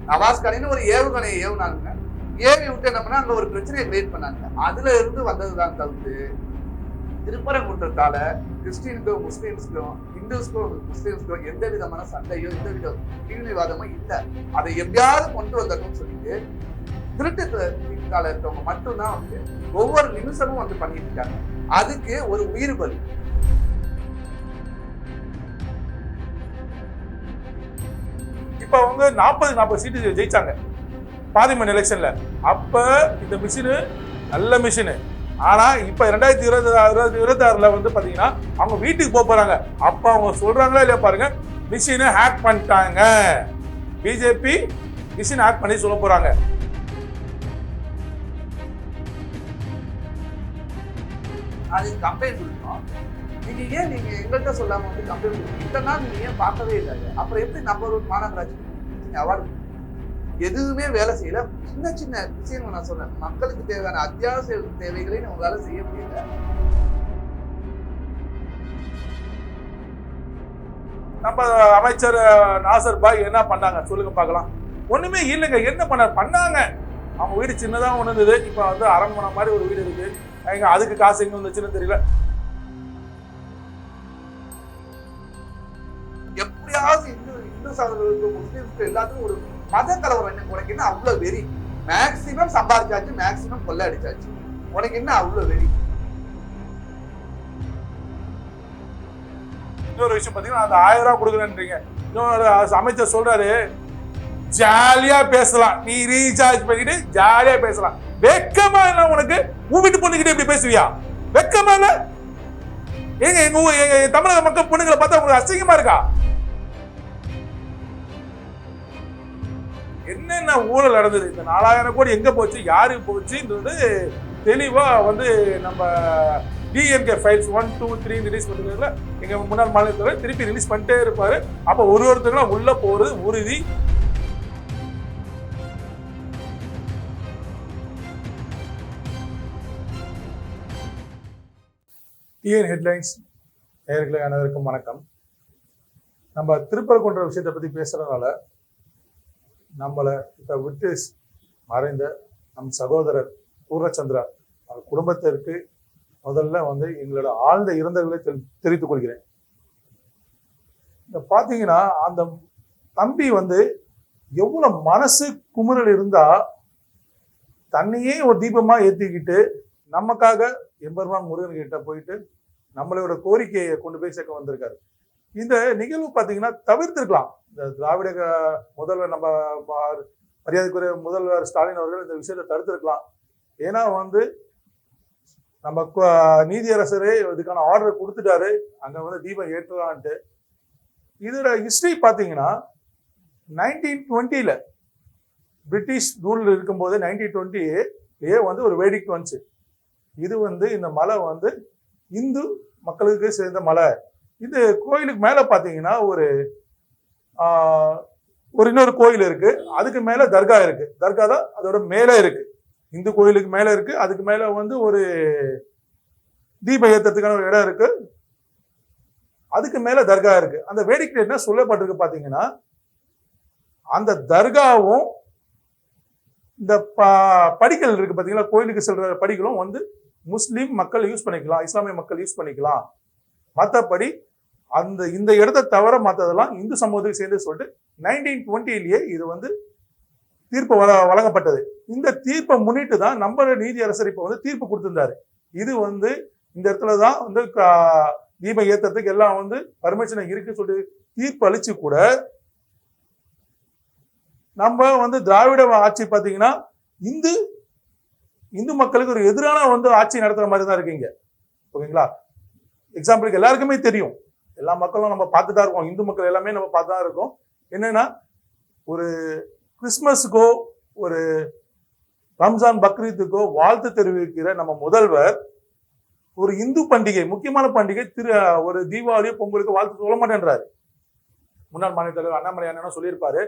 நவாஸ்கானின்னு ஒரு ஏவுகணையை ஏவுனாங்க. ஏவி விட்டு என்ன பண்ணா அங்க ஒரு பிரச்சனையை கிரியேட் பண்ணாங்க. அதுல இருந்து வந்ததுதான் தவிர்த்து திருப்பரங்குன்றத்தால கிறிஸ்டினுக்கும் முஸ்லீம்ஸ்க்கும் இந்துஸ்க்கும் முஸ்லீம்ஸ்க்கும் எந்த விதமான சண்டையோ எந்த வித பிரிவினைவாதமும் இல்லை. அதை எப்படியாவது கொண்டு வந்தோம்னு சொல்லிட்டு திருட்டு கால இருக்கவங்க மட்டும்தான் வந்து ஒவ்வொரு நிமிஷமும் வந்து பண்ணிட்டு இருக்காங்க. அதுக்கு ஒரு உயிர் பலி. இப்ப அவங்க 40 சீட்டு ஜெயிச்சாங்க பார்லிமெண்ட் எலெக்ஷன்ல. அப்ப இந்த மிஷினு நல்ல மிஷினு. ஆனா இப்ப 2026 வந்து பாத்தீங்கன்னா அவங்க வீட்டுக்கு போறாங்க. அப்ப அவங்க சொல்றாங்களா இல்லையா பாருங்க, மிஷினை ஹேக் பண்ணிட்டாங்க. பிஜேபி மிஷின் ஹேக் பண்ணி சொல்ல போறாங்க. அது கம்ப்ளைண்ட் கொடுக்கணும். நீங்க எங்கள்கிட்ட சொல்லாம வந்து கம்ப்ளைண்ட் கொடுக்கணும். இதனா நீங்க ஏன் பார்க்கவே இல்லை? அப்புறம் எப்படி நம்பர் 1 மாநகராட்சி அவார்டு எதுவுமே வேலை செய்யல. சின்ன சின்ன விஷயங்கள் நான் சொன்னேன், மக்களுக்கு தேவையான அத்தியாவசிய தேவைகளை உங்களால செய்ய முடியல. நம்ம அமைச்சர் நாசர் பாய் என்ன பண்ணாங்க சொல்லுங்க பார்க்கலாம். ஒண்ணுமே இல்லைங்க. என்ன பண்ணாங்க? அவங்க வீடு சின்னதா ஒண்ணு இருந்தது. இப்ப வந்து அரண்மனை மாதிரி ஒரு வீடு இருக்கு. அதுக்கு காசு எங்க வந்துச்சுன்னு தெரியல. எப்படியாவது இந்து சகோதரர்களுக்கு முஸ்லீம்ஸ்க்கு எல்லாத்துக்கும் ஒரு மத கலவரம். என்ன உனக்கு என்ன அவ்வளவு வெறி? மேக்சிமம் சம்பாதிச்சாச்சு, மேக்சிமம் கொள்ளை அடிச்சாச்சு. உனக்கு என்ன அவ்வளவு வெறி? இன்னொரு விஷயம் பாத்தீங்கன்னா அந்த 1000 ரூபாய் கொடுக்குறேன்றீங்க. இன்னொரு அமைச்சர் சொல்றாரு, ஜாலியா பேசலாம், நீ ரீசார்ஜ் பண்ணிட்டு ஜாலியா பேசலாம். வெக்கமா இல்ல உனக்கு? உன் வீட்டு பொண்ணுகிட்ட இப்படி பேசுவியா? வெக்கமா இல்ல? எங்க தமிழக மக்கள் பொண்ணுங்களை பார்த்தா உங்களுக்கு அசிங்கமா இருக்கா? என்னென்ன ஊழல் நடந்தது, இந்த 4000 கோடி எங்க போச்சு, யாருக்கு போச்சுன்றது தெளிவா வந்து நம்ம டிஎம்கே ஃபைல்ஸ் 1, 2, 3 ரிலீஸ் பண்ணுறதுல எங்க முன்னாள் மாநிலத்தோட திருப்பி ரிலீஸ் பண்ணிட்டே இருப்பாரு. அப்ப ஒருத்தருக்கும் உள்ள போறது உறுதி. டிஎன் ஹெட்லைன்ஸ் நேயர்களே அனைவருக்கும் வணக்கம். நம்ம திருப்பரங்குன்ற விஷயத்தை பத்தி பேசுறதுனால நம்மளை இப்ப விட்டு மறைந்த நம் சகோதரர் பூர்ணச்சந்திரா அவர் குடும்பத்திற்கு முதல்ல வந்து எங்களோட ஆழ்ந்த இரங்கல்களை தெரிவித்துக் கொள்கிறேன். பாத்தீங்கன்னா அந்த தம்பி வந்து எவ்வளவு மனசு குமுறல் இருந்தா தன்னையே ஒரு தீபமா ஏத்திக்கிட்டு நமக்காக எம்பெருமான் முருகன் கிட்ட போயிட்டு நம்மளோட கோரிக்கையை கொண்டு போய் சேர்க்க வந்திருக்காரு. இந்த நிகழ்வு பாத்தீங்கன்னா தவிர்த்திருக்கலாம். இந்த திராவிட முதல்வர் நம்ம மரியாதைக்குரிய முதல்வர் ஸ்டாலின் அவர்கள் இந்த விஷயத்தை தடுத்திருக்கலாம். ஏன்னா வந்து நம்ம நீதியரசரே இதுக்கான ஆர்டர் கொடுத்துட்டாரு, அங்க வந்து தீபம் ஏற்றலான்ட்டு. இதோட ஹிஸ்டரி பாத்தீங்கன்னா 1920 பிரிட்டிஷ் ரூல் இருக்கும்போது 1920 வந்து ஒரு வேடிக்கை வந்துச்சு. இது வந்து இந்த மலை வந்து இந்து மக்களுக்கு சேர்ந்த மலை. இது கோயிலுக்கு மேல பாத்தீங்கன்னா ஒரு இன்னொரு கோயில் இருக்கு, அதுக்கு மேல தர்கா இருக்கு. தர்கா தான் அதோட மேல இருக்கு, இந்து கோயிலுக்கு மேல இருக்கு. அதுக்கு மேல வந்து ஒரு தீப ஏற்றத்துக்கான ஒரு இடம் இருக்கு, அதுக்கு மேல தர்கா இருக்கு. அந்த வேடிக்கை என்ன சொல்லப்பட்டிருக்கு பாத்தீங்கன்னா, அந்த தர்காவும் இந்த படிக்கல் இருக்கு பாத்தீங்களா, கோயிலுக்கு செல்ற படிகளும் வந்து முஸ்லீம் மக்கள் யூஸ் பண்ணிக்கலாம், இஸ்லாமிய மக்கள் யூஸ் பண்ணிக்கலாம். மற்றபடி இந்த இடத்தை தவிர மற்றதெல்லாம் இந்து சமூகத்துக்கு சேர்ந்து சொல்லிட்டு 1920 இது வந்து தீர்ப்பு வழங்கப்பட்டது. இந்த தீர்ப்பை முன்னிட்டு தான் நம்ம நீதியரசர் இப்ப வந்து தீர்ப்பு கொடுத்திருந்தாரு. இது வந்து இந்த இடத்துலதான் வந்து தீபம் ஏற்றத்துக்கு எல்லாம் வந்து பர்மிஷன் இருக்கு சொல்லி தீர்ப்பு அளிச்சு கூட நம்ம வந்து திராவிட ஆட்சி பாத்தீங்கன்னா இந்து மக்களுக்கு ஒரு எதிரான வந்து ஆட்சி நடத்துற மாதிரி தான் இருக்கீங்க. ஓகேங்களா? எக்ஸாம்பிளுக்கு எல்லாருக்குமே தெரியும், எல்லா மக்களும் நம்ம பார்த்துதான் இருக்கோம், இந்து மக்கள் எல்லாமே நம்ம பார்த்துதான் இருக்கோம். என்னன்னா ஒரு கிறிஸ்துமஸுக்கோ ஒரு ரம்ஜான் பக்ரீத்துக்கோ வாழ்த்து தெரிவிக்கிற நம்ம முதல்வர் ஒரு இந்து பண்டிகை, முக்கியமான பண்டிகை ஒரு தீபாவளியோ பொங்கலுக்கு வாழ்த்து சொல்ல மாட்டேன்றாரு. முன்னாள் மாநில தலைவர் அண்ணாமலை அண்ணா சொல்லியிருப்பாரு.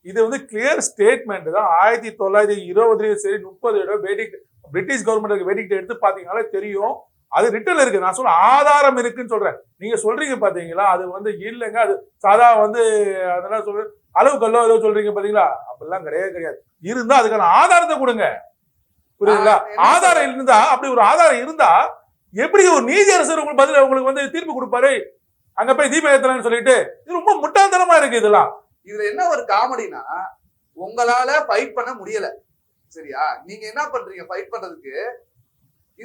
இது வந்து கிளியர் ஸ்டேட்மெண்ட் தான். 1920 சரி 30 பிரிட்டிஷ் கவர்மெண்ட் வெடிக்கிட்டு எடுத்து பாத்தீங்கன்னா தெரியும். அது ரிட்டர்ல இருக்கு. நான் சொல்ல ஆதாரம் இருக்குன்னு சொல்றேன். நீங்க சொல்றீங்க பாத்தீங்களா, அது வந்து இல்லைங்க, அது சாதா வந்து அதெல்லாம் சொல்ற அளவு கல்லோ ஏதோ சொல்றீங்க பாத்தீங்களா, அப்படிலாம் கிடையவே கிடையாது. இருந்தா அதுக்கான ஆதாரத்தை கொடுங்க. புரியுதுங்களா? ஆதாரம் இருந்தா, அப்படி ஒரு ஆதாரம் இருந்தா எப்படி ஒரு நீதி அரசர் உங்களுக்கு பதில் உங்களுக்கு வந்து தீர்ப்பு கொடுப்பாரு? அங்க போய் தீபம் ஏத்தலாம்னு சொல்லிட்டு இது ரொம்ப முட்டாள்தனமா இருக்கு இதெல்லாம். இதுல என்ன ஒரு காமெடினா, உங்களால ஃபைட் பண்ண முடியல, சரியா? நீங்க என்ன பண்றீங்க ஃபைட் பண்றதுக்கு?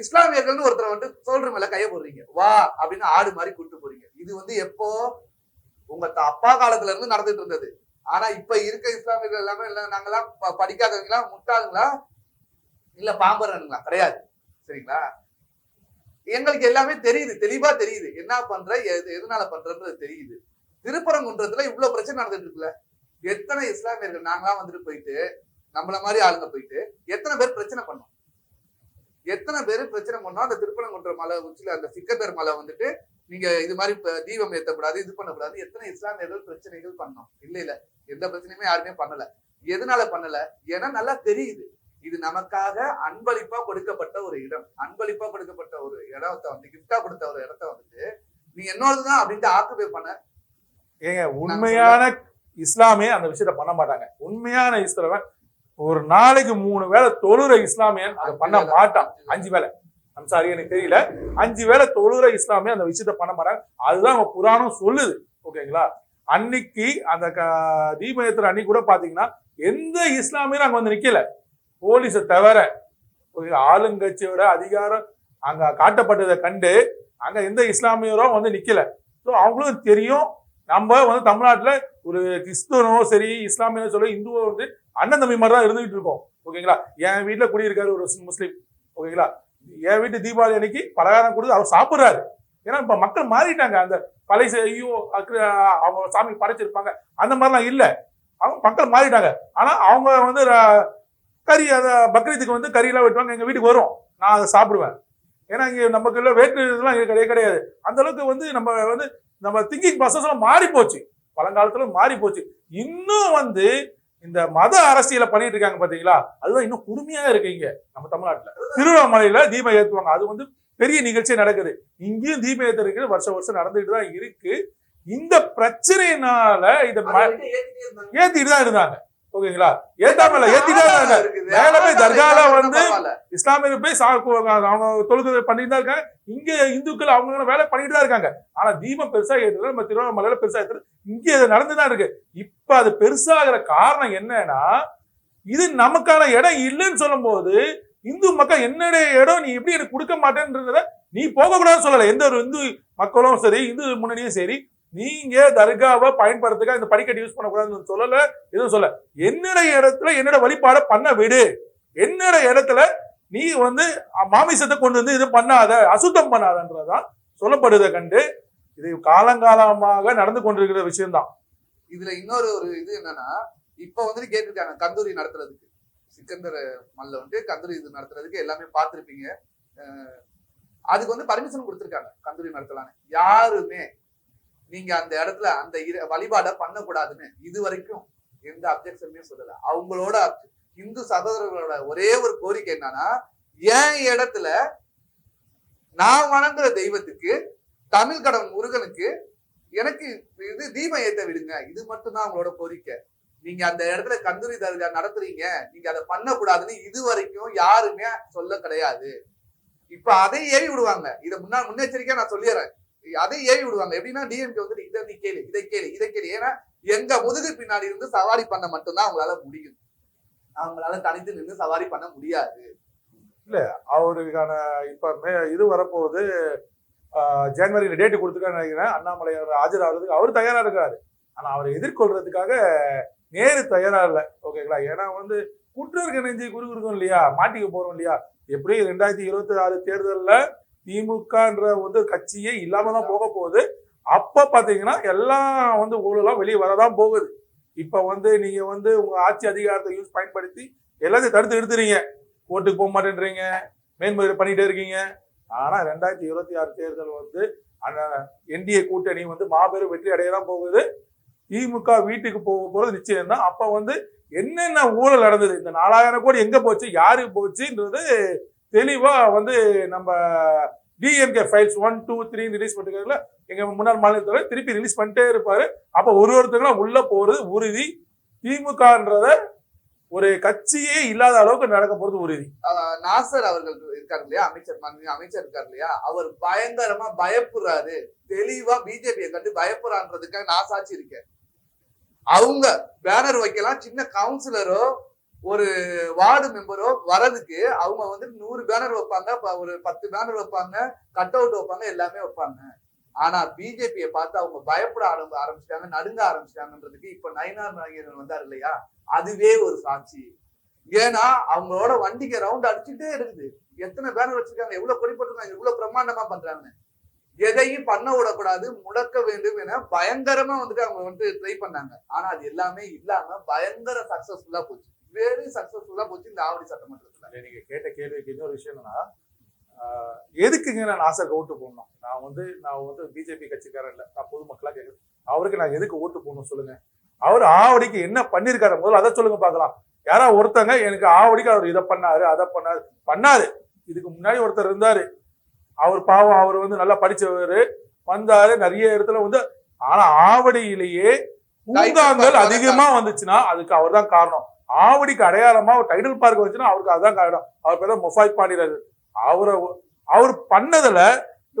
இஸ்லாமியர்கள்னு ஒருத்தர் வந்து சோல்டர் மேல கைய போடுறீங்க, வா அப்படின்னு ஆடு மாதிரி கூட்டு போறீங்க. இது வந்து எப்போ உங்க அப்பா காலத்துல இருந்து நடந்துட்டு இருந்தது. ஆனா இப்ப இருக்க இஸ்லாமியர்கள் எல்லாமே இல்ல நாங்கெல்லாம் படிக்காதவங்களா, முட்டாளுங்களா, இல்ல பாம்பரனுங்களா? கிடையாது, சரிங்களா? எங்களுக்கு எல்லாமே தெரியுது, தெளிவா தெரியுது என்ன பண்ற, எதனால பண்றன்றது தெரியுது. திருப்பரங்குன்றத்துல இவ்வளவு பிரச்சனை நடந்துட்டு இருக்குல்ல, எத்தனை இஸ்லாமியர்கள் நாங்களாம் வந்துட்டு போயிட்டு நம்மள மாதிரி ஆளுங்க போயிட்டு எத்தனை பேர் பிரச்சனை பண்ணோம், எத்தனை பேர் பிரச்சனை பண்ணோம். அந்த திருப்பரங்குன்ற மலை உச்சில அந்த சிக்கந்தர் மலை வந்துட்டு நீங்க இது மாதிரி தீபம் ஏத்தக்கூடாது, இது பண்ணக்கூடாது, எத்தனை இஸ்லாமியர்கள் பிரச்சனைகள் பண்ணோம். இல்ல இல்ல, எந்த பிரச்சனையுமே யாருமே பண்ணல. எதனால பண்ணல? ஏன்னா நல்லா தெரியுது இது நமக்காக அன்பளிப்பா கொடுக்கப்பட்ட ஒரு இடம், அன்பளிப்பா கொடுக்கப்பட்ட ஒரு இடத்தை வந்து கிஃப்டா கொடுத்த ஒரு இடத்த வந்துட்டு நீ என்னோடதுதான் அப்படின்ட்டு ஆக்குபை பண்ண. ஏங்க உண்மையான இஸ்லாமிய அந்த விஷயத்த பண்ண மாட்டாங்க. உண்மையான இஸ்லாமியன் ஒரு நாளைக்கு 3 வேளை தொழுற இஸ்லாமியன் அதை பண்ண மாட்டான். 5 வேளை, I'm sorry எனக்கு தெரியல, 5 வேளை தொழுற இஸ்லாமியன் அந்த விஷயத்த பண்ண மாட்டாங்க. அதுதான் அவங்க புராணம் சொல்லுது. ஓகேங்களா? அன்னைக்கு அந்த தீபம் ஏத்துற அன்னைக்கு கூட பாத்தீங்கன்னா எந்த இஸ்லாமியரும் அங்க வந்து நிக்கல, போலீஸை தவிர. ஆளுங்கட்சியோட அதிகாரம் அங்க காட்டப்பட்டதை கண்டு அங்க எந்த இஸ்லாமியரும் வந்து நிக்கல. ஸோ அவங்களும் தெரியும் நம்ம வந்து தமிழ்நாட்டுல ஒரு கிறிஸ்துவனோ சரி, இஸ்லாமியனோ சொல்லி இந்துவோ வந்து அண்ணன் தம்பி மாதிரி தான் இருந்துகிட்டு இருக்கோம். ஓகேங்களா? என் வீட்டுல குடியிருக்காரு ஒரு முஸ்லீம். ஓகேங்களா? என் வீட்டு தீபாவளி அன்னைக்கு பலகாரம் கொடுத்து அவர் சாப்பிடுறாரு. ஏன்னா இப்ப மக்கள் மாறிட்டாங்க. அந்த பழைய ஐயோ அவங்க சாமி படைச்சிருப்பாங்க அந்த மாதிரிலாம் இல்ல, அவங்க மக்கள் மாறிட்டாங்க. ஆனா அவங்க வந்து கறி, அதை பக்ரீத்துக்கு வந்து கறியெல்லாம் வெட்டுவாங்க, எங்க வீட்டுக்கு வரும், நான் அதை சாப்பிடுவேன். ஏன்னா இங்க நமக்கு எல்லாம் வேற்று இதெல்லாம் கிடையாது கிடையாது. அந்த அளவுக்கு வந்து நம்ம திங்கிங் ப்ராசஸ் எல்லாம் மாறி போச்சு, பழங்காலத்துல மாறி போச்சு. இன்னும் வந்து இந்த மத அரசியலை பண்ணிட்டு இருக்காங்க பாத்தீங்களா, அதுதான் இன்னும் கொடுமையா இருக்கு. இங்க நம்ம தமிழ்நாட்டுல திருவண்ணாமலையில தீபம் ஏத்துவாங்க, அது வந்து பெரிய நிகழ்ச்சி நடக்குது. இங்கேயும் தீபம் ஏத்துறது வருஷம் வருஷம் நடந்துட்டு தான் இருக்கு. இந்த பிரச்சனையினால இதை ஏத்திட்டு தான் இருந்தாங்க. ஓகேங்களா? ஏத்தாமல ஏத்திட்டே இருந்தாங்க. மேல போய் தர்கால வந்து இஸ்லாமியர்கள் போய் அவங்க தொழுகை பண்ணிட்டு தான் இருக்காங்க. இங்க இந்துக்கள் அவங்க வேலை பண்ணிட்டு தான் இருக்காங்க. ஆனா தீபம் பெருசா ஏற்றுறது நம்ம திருவண்ணாமலையில பெருசா ஏற்றுறது இங்க அது நடந்துதான் இருக்கு. இப்ப அது பெருசாகிற காரணம் என்னன்னா, இது நமக்கான இடம் இல்லைன்னு சொல்லும் போது இந்து மக்கள் என்னுடைய இடம் நீ எப்படி எனக்கு கொடுக்க மாட்டேன்றத நீ போக கூடாதுன்னு சொல்லல. எந்த ஒரு இந்து மக்களும் சரி, இந்து முன்னணியும் சரி, நீங்க தர்காவை பயன்படுத்துக்க இந்த படிக்கட்டு யூஸ் பண்ணக்கூடாதுன்னு சொல்லல, எதுவும் சொல்ல. என்னுடைய இடத்துல என்னோட வழிபாட பண்ண விடு, என்னோட இடத்துல நீ வந்து மாமிசத்தை கொண்டு வந்து இது பண்ணாத, அசுத்தம் பண்ணாதன்றதான் சொல்லப்படுவதை கண்டு இது காலங்காலமாக நடந்து கொண்டிருக்கிற விஷயம்தான். இதுல இன்னொரு ஒரு இது என்னன்னா, இப்ப வந்து கேட்டிருக்காங்க கந்தூரி நடத்துறதுக்கு, சிக்கந்தர் மல்ல வந்து கந்தூரி இது நடத்துறதுக்கு எல்லாமே பார்த்திருப்பீங்க. அதுக்கு வந்து பர்மிஷன் கொடுத்திருக்காங்க கந்தூரி நடத்தலான்னு. யாருமே நீங்க அந்த இடத்துல அந்த வழிபாட பண்ணக்கூடாதுன்னு இது வரைக்கும் எந்த அப்ஜெக்ஷனுமே சொல்லல. அவங்களோட இந்து சகோதரர்களோட ஒரே ஒரு கோரிக்கை என்னன்னா, என் இடத்துல நான் வணங்குற தெய்வத்துக்கு, தமிழ் கடவுள் முருகனுக்கு எனக்கு இது தீபம் ஏத்த விடுங்க. இது மட்டும்தான் அவங்களோட கோரிக்கை. நீங்க அந்த இடத்துல கந்தூரி தர்கா நடத்துறீங்க, நீங்க அதை பண்ணக்கூடாதுன்னு இது வரைக்கும் யாருமே சொல்ல கிடையாது. இப்ப அதை ஏவி விடுவாங்க. இதை முன்னெச்சரிக்கையா நான் சொல்லிடுறேன். அதை ஏவி விடுவாங்க. எப்படின்னா டிஎம்கே வந்து இதை நீ கேளு, இதை கேளு, இதை கேளு. ஏன்னா எங்க முதுகு பின்னாடி இருந்து சவாரி பண்ண மட்டும்தான் அவங்களால முடியும். அவங்களால தனித்து நின்று சவாரி பண்ண முடியாது. இல்ல அவருக்கான இப்ப இது வரப்போகுது, ஜனவரியில டேட்டு கொடுத்துருக்கான்னு நினைக்கிறேன். அண்ணாமலை ஆஜராகிறதுக்கு அவர் தயாரா இருக்காரு. ஆனா அவரை எதிர்கொள்றதுக்காக நேரு தயாரா இல்லை. ஓகேங்களா? ஏன்னா வந்து குற்றருக்கு நெஞ்சு குறுக்கும் இல்லையா, மாட்டிக்க போறோம் இல்லையா. எப்படி 2026 தேர்தல்ல திமுகன்ற வந்து கட்சியே இல்லாம தான் போக போகுது. அப்ப பாத்தீங்கன்னா எல்லாம் வந்து ஊழலாம் வெளியே வரதான் போகுது. இப்ப வந்து நீங்க வந்து உங்க ஆட்சி அதிகாரத்தை பயன்படுத்தி எல்லாத்தையும் தடுத்து எடுத்துறீங்க, ஓட்டுக்கு போக மாட்டேன்றீங்க, மேன்முறை பண்ணிட்டே இருக்கீங்க. ஆனா 2026 தேர்தல் வந்து என்டிஏ கூட்டணி வந்து மாபெரும் வெற்றி அடையதான் போகுது. திமுக வீட்டுக்கு போக போறது நிச்சயம் தான். அப்ப வந்து என்னென்ன ஊழல் நடந்தது, இந்த 4000 கோடி எங்க போச்சு, யாருக்கு போச்சுன்றது தெளிவா வந்து நம்ம டிஎம்கே ஃபைல்ஸ் 1, 2, 3 ரிலீஸ் பண்ணிருக்காருல எங்க முன்னாள் மாநில தலைவர் திருப்பி ரிலீஸ் பண்ணிட்டே இருப்பாரு. அப்ப ஒருத்தங்களும் உள்ள போறது உறுதி. திமுகன்றத ஒரு கட்சியே இல்லாத அளவுக்கு நடக்க போறது உறுதி. நாசர் அவர்கள் இருக்காரு இல்லையா, அமைச்சர் இருக்காரு இல்லையா, அவர் பயங்கரமா பயப்படுறாரு, தெளிவா பிஜேபியை கண்டு பயப்படுறான்றதுக்காக நான் சாட்சி இருக்கேன். அவங்க பேனர் வைக்கலாம், சின்ன கவுன்சிலரோ ஒரு வார்டு மெம்பரோ வரதுக்கு அவங்க வந்து 100 பேனர் வைப்பாங்க, ஒரு 10 பேனர் வைப்பாங்க, கட் அவுட் வைப்பாங்க, எல்லாமே வைப்பாங்க. ஆனா பிஜேபியை பார்த்து அவங்க பயப்பட ஆரம்பிச்சிட்டாங்க, நடுங்க ஆரம்பிச்சிட்டாங்கன்றதுக்கு இப்ப நயினார் நாகேந்திரன் வந்தாரு இல்லையா, அதுவே ஒரு சாட்சி. ஏன்னா அவங்களோட வண்டிக்கு ரவுண்ட் அடிச்சுட்டே இருக்குது. எத்தனை பேனர் வச்சிருக்காங்க, எவ்வளவு கொடிப்பட்டிருக்காங்க, எவ்வளவு பிரம்மாண்டமா பண்றாங்க. எதையும் பண்ண விடக்கூடாது, முடக்க வேண்டும் என பயங்கரமா வந்துட்டு அவங்க வந்து ட்ரை பண்ணாங்க. ஆனா அது எல்லாமே இல்லாம பயங்கர சக்சஸ்ஃபுல்லா போச்சு, வெரி சக்சஸ்ஃபுல்லா போச்சு இந்த ஆவடி சட்டமன்றத்துல. நீங்க கேட்ட கேள்விக்கு இன்னொரு விஷயம் என்னன்னா, எதுக்குங்க நான் நாசருக்கு ஓட்டு போடணும்? நான் வந்து பிஜேபி கட்சிக்காரன் இல்லை, நான் பொதுமக்களா கேட்கிறேன். அவருக்கு நான் எதுக்கு ஓட்டு போடணும் சொல்லுங்க. அவர் ஆவடிக்கு என்ன பண்ணிருக்காரு முதல்ல அதை சொல்லுங்க பார்க்கலாம். யாரா ஒருத்தங்க எனக்கு ஆவடிக்கு அவர் இதை பண்ணாரு அதை பண்ணாரு. இதுக்கு முன்னாடி ஒருத்தர் இருந்தாரு, அவர் பாவம், அவர் வந்து நல்லா படிச்சவர், வந்தாரு நிறைய இடத்துல வந்து. ஆனா ஆவடியிலேயே பூங்காங்கள் அதிகமா வந்துச்சுன்னா அதுக்கு அவர் தான் காரணம். ஆவடிக்கு அடையாளமா ஒரு டைட்டில் பார்க் வந்துச்சுன்னா அவருக்கு அதுதான் காரணம். அவர் பேர் தான் மொஃபாய் பாண்டியராஜ். அவர் பண்ணதுல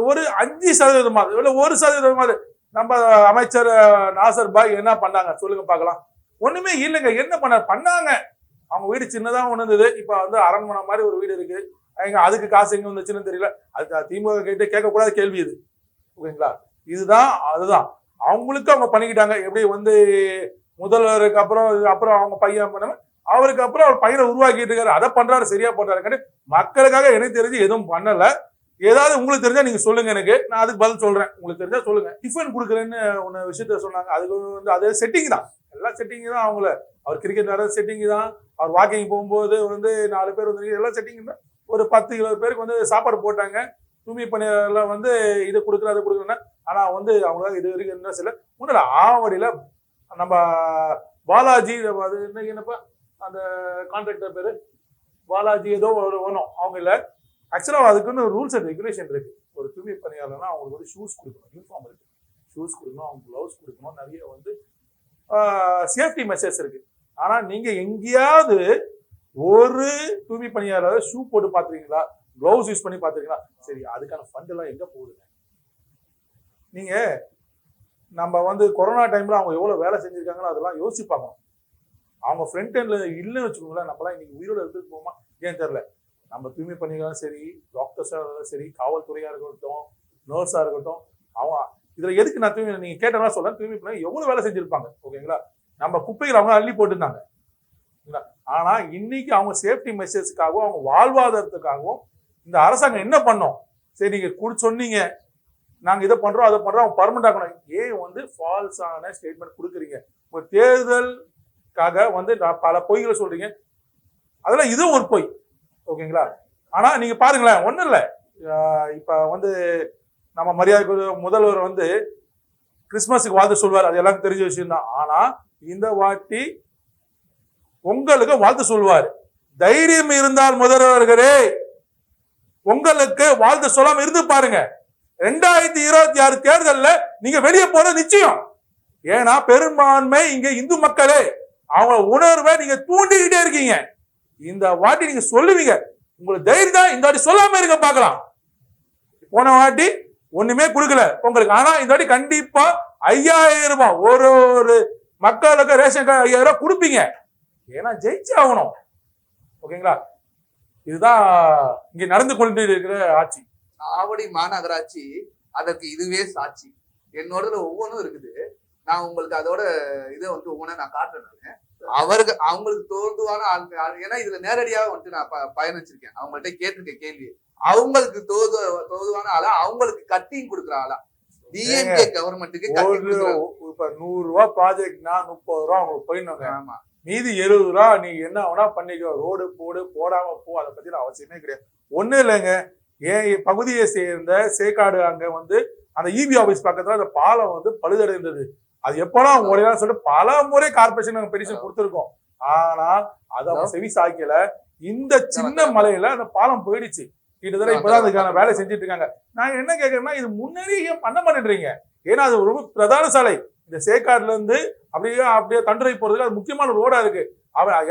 ஒரு 5% இல்ல 1% நம்ம அமைச்சர் நாசர் பாய் என்ன பண்ணாங்க சொல்லுங்க பார்க்கலாம். ஒண்ணுமே இல்லைங்க. என்ன பண்ணாங்க? அவங்க வீடு சின்னதா ஒண்ணு இருந்தது, இப்ப வந்து அரண்மனை மாதிரி ஒரு வீடு இருக்கு. அதுக்கு காசு எங்க வந்துச்சுன்னு தெரியல. அது திமுக கிட்ட கேட்கக்கூடாத கேள்வி இது. ஓகேங்களா? இதுதான் அதுதான் அவங்களுக்கு அவங்க பண்ணிக்கிட்டாங்க. எப்படி வந்து முதல்வருக்கு அப்புறம் அவங்க பையன் பண்ணவங்க, அவருக்கு அப்புறம் அவர் பையனை உருவாக்கிட்டு இருக்காரு. அதை பண்றாரு, சரியா பண்றாரு. மக்களுக்காக எனக்கு தெரிஞ்சு எதுவும் பண்ணல. ஏதாவது உங்களுக்கு தெரிஞ்சா நீங்க சொல்லுங்க, எனக்கு நான் அதுக்கு பதில் சொல்றேன். உங்களுக்கு தெரிஞ்சா சொல்லுங்க. டிஃபன் கொடுக்குறேன்னு ஒன்னு விஷயத்த சொன்னாங்க. அதுக்கு வந்து அதே செட்டிங் தான், எல்லாம் செட்டிங் தான். அவங்கள அவர் கிரிக்கெட் விளையாட செட்டிங் தான், அவர் வாக்கிங் போகும்போது வந்து 4 பேர் வந்து எல்லாம் செட்டிங் தான். ஒரு 10-20 பேருக்கு வந்து சாப்பாடு போட்டாங்க. தூய்மை பணியாளர்லாம் வந்து இது கொடுக்குற அதை கொடுக்குறேன்னா, ஆனா வந்து அவங்களால இது வரைக்கும் என்ன சில முன்னாடி ஆவடியில நம்ம பாலாஜி, அது என்னப்பா அந்த கான்ட்ராக்டர் பேரு பாலாஜி ஏதோ ஒன்றும் அவங்க இல்லை. ஆக்சுவலாக அதுக்குன்னு ரூல்ஸ் அண்ட் ரெகுலேஷன் இருக்கு. ஒரு தூய்மை பணியாளர்னா அவங்களுக்கு வந்து ஷூஸ் கொடுக்கணும், யூனிஃபார்ம் இருக்கு, ஷூஸ் கொடுக்கணும், அவங்க க்ளவுஸ் கொடுக்கணும், நிறைய வந்து சேஃப்டி மெஷர்ஸ் இருக்கு. ஆனா நீங்க எங்கேயாவது ஒரு தூய்மை பணியாளர் ஷூ போட்டு பாத்துறீங்களா, க்ளவுஸ் யூஸ் பண்ணி பாத்துறீங்களா? சரி, அதுக்கான ஃபண்ட் எல்லாம் எங்க போகுதுங்க? நீங்க நம்ம வந்து கொரோனா டைம்ல அவங்க எவ்வளவு வேலை செஞ்சிருக்காங்களோ அதெல்லாம் யோசிச்சு பார்க்கணும். அவங்க ஃப்ரண்ட் எண்ட்ல இல்லைன்னு வச்சுக்கோங்களேன், நம்மளாம் இன்னைக்கு உயிரோட எடுத்துட்டு போமா ஏன் தெரியல. நம்ம தூய்மை பணியாளரும் சரி, டாக்டர்ஸா இருந்தாலும் சரி, காவல்துறையா இருக்கட்டும், நர்ஸா இருக்கட்டும், அவங்க இதுல எதுக்கு நான் தூய்மை நீங்க கேட்டதா சொல்றேன். தூய்மை பணி எவ்வளவு வேலை செஞ்சிருப்பாங்க. ஓகேங்களா? நம்ம குப்பைகள் அவங்க அள்ளி போட்டுருந்தாங்க. ஆனா இன்னைக்கு அவங்க சேஃப்டி மெஷர்ஸுக்காகவும் அவங்க வாழ்வாதாரத்துக்காகவும் இந்த அரசாங்கம் என்ன பண்ணோம்? சரி, நீங்க சொன்னீங்க நாங்க இதை பண்றோம் அதை பண்றோம், அவங்க பர்மனெண்ட் ஆகணும். ஏன் வந்து ஃபால்ஸான ஸ்டேட்மெண்ட் கொடுக்குறீங்க? ஒரு தேர்தலுக்காக வந்து பல பொய்களை சொல்றீங்க. அதெல்லாம் இதுவும் ஒரு பொய். ஓகேங்களா? ஆனா நீங்க பாருங்களேன், ஒண்ணும் இல்ல. இப்ப வந்து நம்ம மரியாதைக்குரிய முதல்வர் வந்து கிறிஸ்துமஸுக்கு வாழ்த்து சொல்வார், அது எல்லாருக்கும் தெரிஞ்ச விஷயம் தான். ஆனா இந்த வாட்டி உங்களுக்கு வாழ்த்து சொல்வார். தைரியம் இருந்தால் முதல்வர்களே உங்களுக்கு வாழ்த்து சொல்லாம இருந்து பாருங்க. 2026 தேர்தல்ல நீங்க வெளியே போறது நிச்சயம். ஏன்னா பெரும்பான்மை இங்க இந்து மக்களே, அவங்க உணர்வை நீங்க தூண்டிக்கிட்டே இருக்கீங்க. இந்த வாட்டி நீங்க சொல்லுவீங்க, உங்களுக்கு தைரியம் தான். இந்த வாட்டி சொல்லாம இருக்க பார்க்கலாம். போன வாட்டி ஒண்ணுமே கொடுக்கல உங்களுக்கு, ஆனா இந்த வாட்டி கண்டிப்பா 5000 ரூபாய் ஒரு மக்களுக்கு ரேஷன் கார்டு 5000 ரூபாய் கொடுப்பீங்க. ஏன்னா ஜெயிச்சு ஆகணும். ஓகேங்களா? இதுதான் இங்க நடந்து கொண்டு இருக்கிற ஆட்சி. ஆவடி மாநகராட்சி அதற்கு இதுவே சாட்சி. என்னோட ஒவ்வொன்றும் இருக்குது. நான் உங்களுக்கு அதோட இதை வந்து ஒவ்வொன்றா நான் காட்டுறேன். அவங்களுக்கு தோதுவான ஆள், ஏன்னா இதுல நேரடியாக வந்துட்டு நான் பயணிச்சிருக்கேன். அவங்கள்ட்ட கேட்டிருக்கேன் கேள்வி. அவங்களுக்கு தோதுவான ஆளா, அவங்களுக்கு கட்டிங் கொடுக்குற ஆளா? டிஎம்கே கவர்மெண்ட்டுக்கு இப்ப 100 ரூபாய் ப்ராஜெக்ட்னா 30 ரூபாய் அவங்களுக்கு போயிடணுங்க. ஆமா, மீதி 70 ரூபாய் நீ என்ன வேணா பண்ணிக்கோ, ரோடு போடு போடாம போ, அதை பத்தி அவசியமே கிடையாது. ஒண்ணும் இல்லைங்க. ஏன் பகுதியை சேர்ந்த சேக்காடு அங்க வந்து அந்த இபி ஆபீஸ் பக்கத்துல அந்த பாலம் வந்து பழுதடைந்தது. அது எப்போலாம் உடையலாம் சொல்லிட்டு பல முறை கார்பரேஷன் நாங்க பெட்டிஷன் கொடுத்துருக்கோம். ஆனா அதை அவங்க செவி சாய்க்கல. இந்த சின்ன மலையில அந்த பாலம் போயிடுச்சு. கிட்டத்தட்ட இப்பதான் அதுக்கான வேலை செஞ்சுட்டு இருக்காங்க. நான் என்ன கேட்கறேன்னா, இது முன்னாடியே பண்ண மாட்டேன்றீங்க. ஏன்னா அது ரொம்ப பிரதான சாலை. இந்த சேக்காடுல இருந்து அப்படியே தண்டுரை போறதுக்கு அது முக்கியமான ரோடா இருக்கு.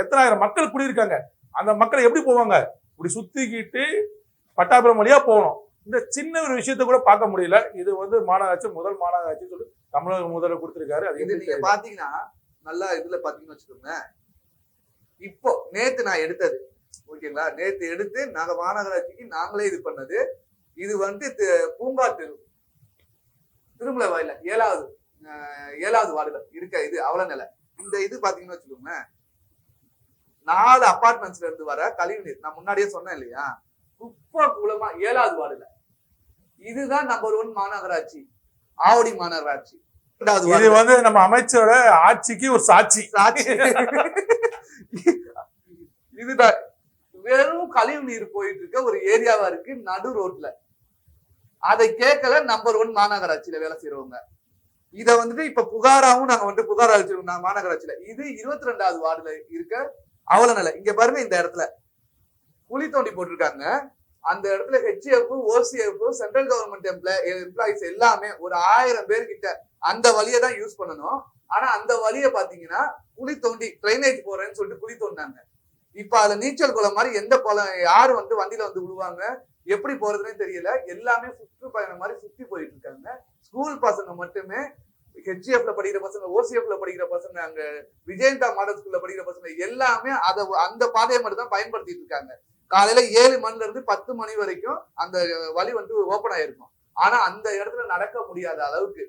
எத்தனாயிரம் மக்கள் குடியிருக்காங்க. அந்த மக்கள் எப்படி போவாங்க? இப்படி சுத்திக்கிட்டு பட்டாபுரம் வழியா போகணும். இந்த சின்ன ஒரு விஷயத்த கூட பார்க்க முடியல. இது வந்து மாநகராட்சி முதல் மாநகராட்சி சொல்லி தமிழக முதல்வர் கொடுத்திருக்காரு. அது இது நீங்க பாத்தீங்கன்னா நல்லா இதுல பாத்தீங்கன்னு வச்சுக்கோங்க. இப்போ நேத்து நான் எடுத்தது ஓகேங்களா, நேத்து எடுத்து நாங்க மாநகராட்சிக்கு நாங்களே இது பண்ணது. இது வந்து பூங்கா தெரு திருமலை வாயில 7வது வார்டுல இருக்க இது அவ்வளவு நிலை. இந்த இது பாத்தீங்கன்னு வச்சுக்கோங்க, 4 அபார்ட்மெண்ட்ஸ்ல இருந்து வர கழிவுநீர் நான் முன்னாடியே சொன்னேன் இல்லையா, குப்பை குளமா 7வது வார்டுல. இதுதான் நம்பர் 1 மாநகராட்சி, ஆவடி மாநகராட்சி. இது வந்து நம்ம அமைச்சரோட ஆட்சிக்கு ஒரு சாட்சி. இதுதான் வெறும் கழிவு நீர் போயிட்டு இருக்க ஒரு ஏரியாவா இருக்கு நடு ரோட்ல. அதை கேட்கல நம்பர் 1 மாநகராட்சியில வேலை செய்யறவங்க. இத வந்துட்டு இப்ப புகாராவும் நாங்க வந்து புகார் அளிச்சிருக்கோம் நாங்க மாநகராட்சியில. இது 22வது வார்டுல இருக்க அவ்வளவு நிலை. இங்க பாருங்க, இந்த இடத்துல குழி தோண்டி போட்டிருக்காங்க. அந்த இடத்துல HF, OCF, central government employees எல்லாமே ஒரு 1000 பேர் கிட்ட அந்த வழியை தான் யூஸ் பண்ணணும். ஆனா அந்த வழியை பாத்தீங்கன்னா குழி தோண்டி ட்ரைனேஜ் போறேன்னு சொல்லிட்டு குழி தோண்டினாங்க. இப்ப அதுல நீச்சல் குளம் மாதிரி எந்த குளம் யாரு வந்து வண்டியில வந்து விடுவாங்க, எப்படி போறதுன்னே தெரியல. எல்லாமே சுற்றுப்பயணம் மாதிரி சுத்தி போயிட்டு இருக்காங்க. ஸ்கூல் பசங்க மட்டுமே, HGF படிக்கிற பசங்க, OCF படிக்கிற பசங்க, அங்க விஜயந்தா மாடல் ஸ்கூல்ல படிக்கிற பசங்க எல்லாமே அந்த பாதையை மட்டும் தான் பயன்படுத்திட்டு இருக்காங்க. காலையில 7 மணில இருந்து 10 மணி வரைக்கும் அந்த வழி வந்து ஓபன் ஆயிருக்கும். ஆனா அந்த இடத்துல நடக்க முடியாத அளவுக்கு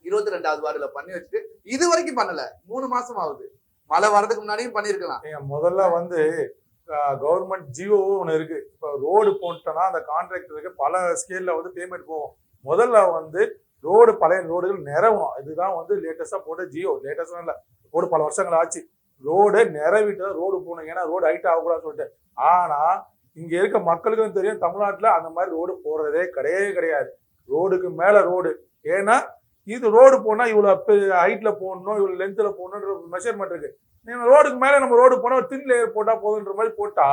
22வது வார்டுல பண்ணி வச்சுட்டு இது வரைக்கும் பண்ணல. 3 மாசம் ஆகுது. மழை வரதுக்கு முன்னாடியும் பண்ணிருக்கலாம். முதல்ல வந்து கவர்மெண்ட் ஜியோ ஒன்று இருக்கு. இப்போ ரோடு போட்டோம்னா அந்த கான்ட்ராக்டருக்கு பல ஸ்கேல்ல வந்து பேமெண்ட் போகும். முதல்ல வந்து ரோடு பழைய ரோடுகள் நிறவணும். இதுதான் வந்து லேட்டஸ்டா போட்ட ஜியோ. லேட்டஸ்டா இல்லை, ரோடு பல வருஷங்கள் ஆச்சு. ரோடு நிறவிட்டு ரோடு போகணும். ஏன்னா ரோடு ஹைட் ஆகக்கூடாதுன்னு சொல்லிட்டு. ஆனா இங்க இருக்க மக்களுக்கும் தெரியும், தமிழ்நாட்டுல அந்த மாதிரி ரோடு போடுறதே கிடையாது. ரோடுக்கு மேல ரோடு. ஏன்னா இது ரோடு போனா இவ்வளவு ஹைட்ல போடணும், இவ்வளவு லென்த்ல போடணும்ன்ற மெஷர்மெண்ட் இருக்கு. நீங்க ரோடுக்கு மேல நம்ம ரோடு போனா ஒரு தின் லேயர் போட்டா போதுன்ற மாதிரி போட்டா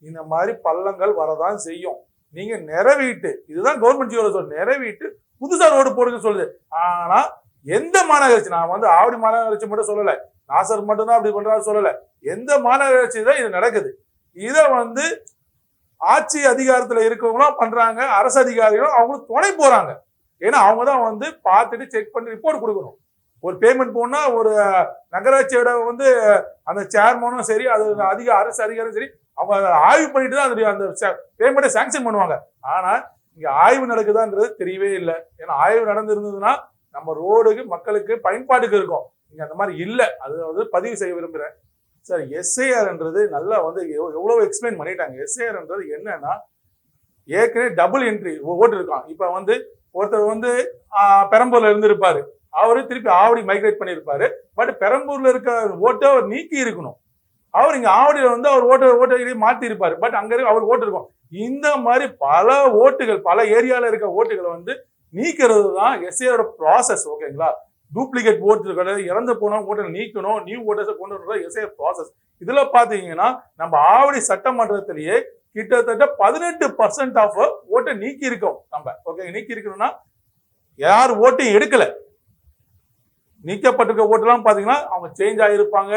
இந்த மாதிரி பள்ளங்கள் வரதான் செய்யும். நீங்க நிறவிட்டு, இதுதான் கவர்மெண்ட் ஜியோல சொல்லுது, நிறவிட்டு புதுசா ரோடு போடுன்னு சொல்லுது. ஆனா எந்த மாநகராட்சி, நான் வந்து ஆவடி மாநகராட்சி மட்டும் சொல்லல, நாசர் மட்டும்தான் அப்படி பண்றாரு சொல்லல, எந்த மாநகராட்சி தான் இது நடக்குது. இத வந்து ஆட்சி அதிகாரத்துல இருக்கவங்களும் பண்றாங்க, அரசு அதிகாரிகளும் அவங்களும் துணை போறாங்க. ஏன்னா அவங்க தான் வந்து பார்த்துட்டு செக் பண்ணி ரிப்போர்ட் கொடுக்கணும். ஒரு பேமெண்ட் போனா ஒரு நகராட்சியோட வந்து அந்த சேர்மனும் சரி, அது அரசு அதிகாரியும் சரி, அவங்க ஆய்வு பண்ணிட்டு தான் அந்த பேமெண்ட்டை சாங்ஷன் பண்ணுவாங்க. ஆனா இங்க ஆய்வு நடக்குதான்றது தெரியவே இல்லை. ஏன்னா ஆய்வு நடந்திருந்ததுன்னா நம்ம ரோடுக்கு மக்களுக்கு பயன்பாட்டுக்கு இருக்கும். இங்க அந்த மாதிரி இல்லை. அது வந்து பதிவு செய்ய விரும்புறேன் சார். SIRன்றது நல்லா வந்து எவ்வளவு எக்ஸ்பிளைன் பண்ணிட்டாங்க. SIRன்றது என்னன்னா, ஏற்கனவே டபுள் என்ட்ரி ஓட்டு இருக்கான். இப்ப வந்து ஒருத்தர் வந்து பெரம்பூர்ல இருந்திருப்பாரு, அவரு திருப்பி ஆவடி மைக்ரேட் பண்ணியிருப்பாரு. பட் பெரம்பூர்ல இருக்க ஓட்டை அவர் நீக்கி இருக்கணும். அவர் இங்க ஆவடியில வந்து அவர் ஓட்டை மாத்தி இருப்பாரு. பட் அங்க இருக்க அவர் ஓட்டு இருக்கும். இந்த மாதிரி பல ஓட்டுகள், பல ஏரியால இருக்க ஓட்டுகளை வந்து நீக்கிறது தான் SIR ப்ராசஸ். ஓகேங்களா? டூப்ளிகேட் ஓட்டுகளை இறந்து போன ஓட்டை நீக்கணும், நியூ ஓட்டர்ஸை கொண்டு வரது SIR ப்ராசஸ். இதுல பாத்தீங்கன்னா நம்ம ஆவடி சட்டமன்றத்திலேயே கிட்டத்தட்ட 18% ஆஃப் ஓட்டை நீக்கி இருக்கோம் நம்ம. ஓகே, நீக்கி இருக்கணும்னா யார் ஓட்டையும் எடுக்கல, நீக்கப்பட்டிருக்க ஓட்டுலாம் பாத்தீங்கன்னா அவங்க சேஞ்ச் ஆகிருப்பாங்க,